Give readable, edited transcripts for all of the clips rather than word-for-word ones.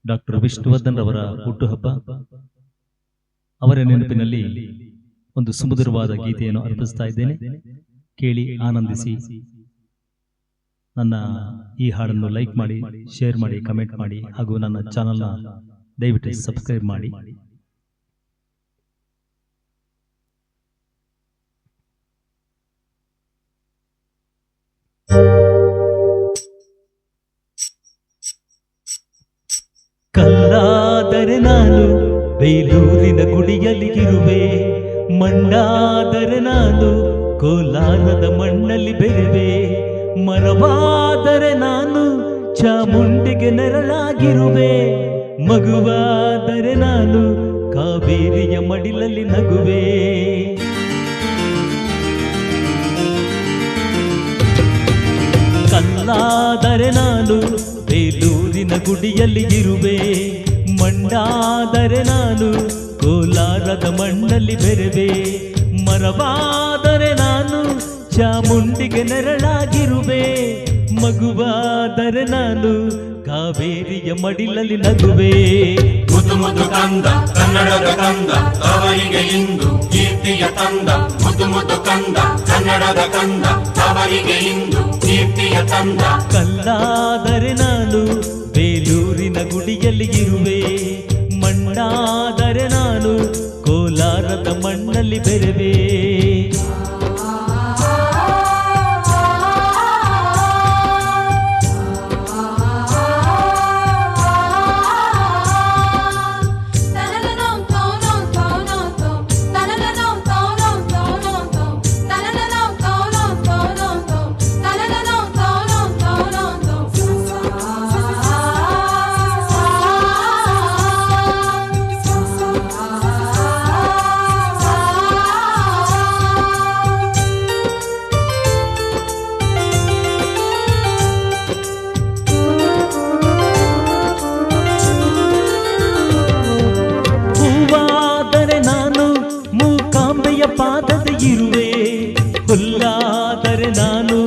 Doctor Vishnuvardhan ಅವರ ಹುಟ್ಟುಹಬ್ಬ. ಅವರ ನೆನಪಿನಲ್ಲಿ ಒಂದು ಸುಮಧುರವಾದ ಗೀತೆಯನ್ನು ಅರ್ಪಿಸ್ತಾ ಇದ್ದೇನೆ. ಕೇಳಿ ಆನಂದಿಸಿ. ನನ್ನ ಈ ಹಾಡನ್ನು ಲೈಕ್ ಮಾಡಿ, ಶೇರ್ ಮಾಡಿ, ಕಮೆಂಟ್ ಮಾಡಿ ಹಾಗೂ ನನ್ನ ಚಾನಲ್ನ ದಯವಿಟ್ಟು ಸಬ್ಸ್ಕ್ರೈಬ್ ಮಾಡಿ. ಕಲ್ಲಾದರೆ ನಾನು ಬೇಲೂರಿನ ಗುಡಿಯಲ್ಲಿ ಇರುವೆ, ಮಣ್ಣಾದರೆ ನಾನು ಕೋಲಾರದ ಮಣ್ಣಲ್ಲಿ ಬೆರೆವೆ, ಮರವಾದರೆ ನಾನು ಚಾಮುಂಡಿಗೆ ನೆರಳಾಗಿರುವೆ, ಮಗುವಾದರೆ ನಾನು ಕಾವೇರಿಯ ಮಡಿಲಲ್ಲಿ ನಗುವೆ. ಕಲ್ಲಾದರೆ ನಾನು ಬೇಲೂರಿನ ಗುಡಿಯಲ್ಲಿ ಇರುವೆ, ಮಣ್ಣಾದರೆ ನಾನು ಕೋಲಾರದ ಮಣ್ಣಲ್ಲಿ ಬೆರೆವೆ, ಮರವಾದರೆ ನಾನು ಚಾಮುಂಡಿಗೆ ನೆರಳಾಗಿರುವೆ, ಮಗುವಾದರೆ ನಾನು ಕಾವೇರಿಯ ಮಡಿಲಲ್ಲಿ ನಗುವೆ. ಮುದು ಮುದು ಕಂದ ಕನ್ನಡದ ಕಂದ ಅವರಿಗೆ ಇಂದು ಕೀರ್ತಿಯ ತಂದ, ಮುದು ಮುದು ಕಂದ ಕನ್ನಡದ ಕಂದ ಅವರಿಗೆ ಇಂದು ಕೀರ್ತಿಯ ತಂದ. ಕಲ್ಲಾದರೆ ನಾನು ಬೇಲೂರಿನ ಗುಡಿಯಲ್ಲಿ ಇರುವೆ, ಮಣ್ಣಾದರೆ ನಾನು ಕೋಲಾರದ ಮಣ್ಣಲ್ಲಿ ಬೆರೆವೆ. ಪಾದದ ಇರುವೆ, ಹುಲ್ಲಾದರೆ ನಾನು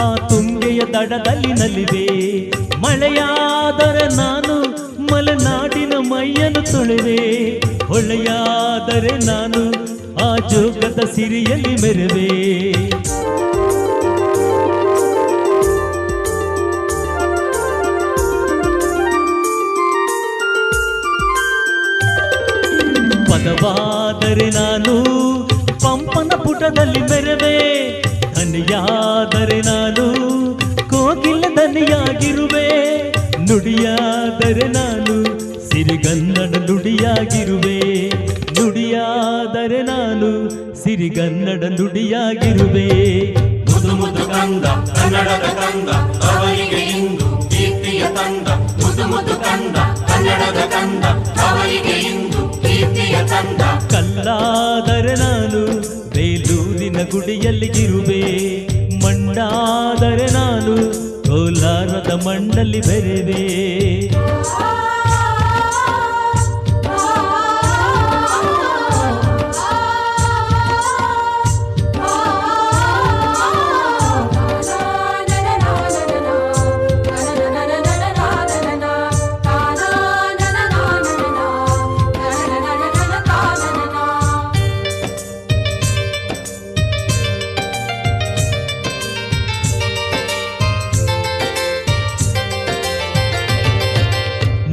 ಆ ತುಂಗೆಯ ದಡದಲ್ಲಿ ನಲಿವೆ, ಮಳೆಯಾದರೆ ನಾನು ಮಲೆನಾಡಿನ ಮೈಯನ್ನು ತೊಳೆವೆ, ಹೊಳೆಯಾದರೆ ನಾನು ಆ ಜೋಗದ ಸಿರಿಯಲ್ಲಿ ಮೆರೆವೆ. ಪದವಾದರೆ ನಾನು ಪಂಪನ ಪುಟದಲ್ಲಿ ಮೆರವೆ, ದನಿಯಾದರೆ ನಾನು ಕೋಗಿಲ ದನಿಯಾಗಿರುವೆ, ನುಡಿಯಾದರೆ ನಾನು ಸಿರಿಗನ್ನಡ ನುಡಿಯಾಗಿರುವೆ, ನುಡಿಯಾದರೆ ನಾನು ಸಿರಿಗನ್ನಡ ನುಡಿಯಾಗಿರುವೆ. ಮುದು ಮುದು ಕಂದ ಕನ್ನಡದ ಕಂದ ಅವರಿಗೆ ಇಂದು ಕೀರ್ತಿಯ ತಂದ, ಮುದು ಮುದು ಕಂದ ಕನ್ನಡದ ಕಂದ ಅವರಿಗೆ ಇಂದು ಕೀರ್ತಿಯ ತಂದ. ಕಲ್ಲಾದರೆ ನಾನು ಬೇಲೂರಿನ ಗುಡಿಯಲ್ಲಿ ಇರುವೆ, ಮಣ್ಣಾದರೆ ನಾನು ಕೋಲಾರದ ಮಣ್ಣಲ್ಲಿ ಬೆರೆವೆ.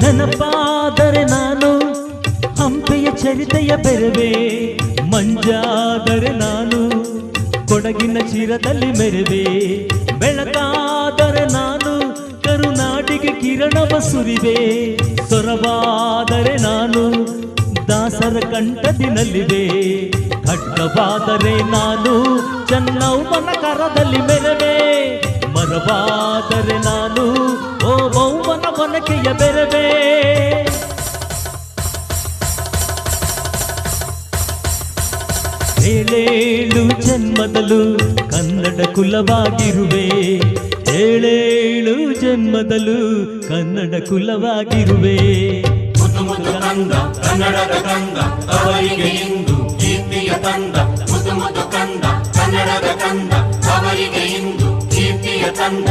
ನೆನಪಾದರೆ ನಾನು ಹಂಪೆಯ ಚರಿತೆಯ ಬೆರೆವೆ, ಮಂಜಾದರೆ ನಾನು ಕೊಡಗಿನ ಚಿರದಲ್ಲಿ ಮೆರೆವೆ, ಬೆಳಕಾದರೆ ನಾನು ಕರುನಾಡಿಗೆ ಕಿರಣವ ಸುರಿವೆ, ಸೊರವಾದರೆ ನಾನು ದಾಸರ ಕಂಠದಿ ನಲಿವೆ, ಖಡ್ಗವಾದರೆ ನಾನು ಚೆನ್ನೌವನ ಕರದಲ್ಲಿ ಮೆರೆವೆ, ಮರವಾದರೆ ನಾನು ಓ ಬೌವನ ವನಕೆಯ ಬೆರೆವೆ. ಏಳೇಳು ಜನ್ಮದಲ್ಲೂ ಕನ್ನಡ ಕುಲವಾಗಿರುವೆ, ಏಳೇಳು ಜನ್ಮದಲ್ಲೂ ಕನ್ನಡ ಕುಲವಾಗಿರುವೆ. ಮುದು ಮುದು ಕಂದ ಕನ್ನಡದ ಕಂದ ಅವರಿಗೆ ಇಂದು ಕೀರ್ತಿಯ ತಂದ, ಮುದು ಮುದು ಕಂದ ಕನ್ನಡದ ಕಂದ ಅವರಿಗೆ ಇಂದು ಕೀರ್ತಿಯ ತಂದ.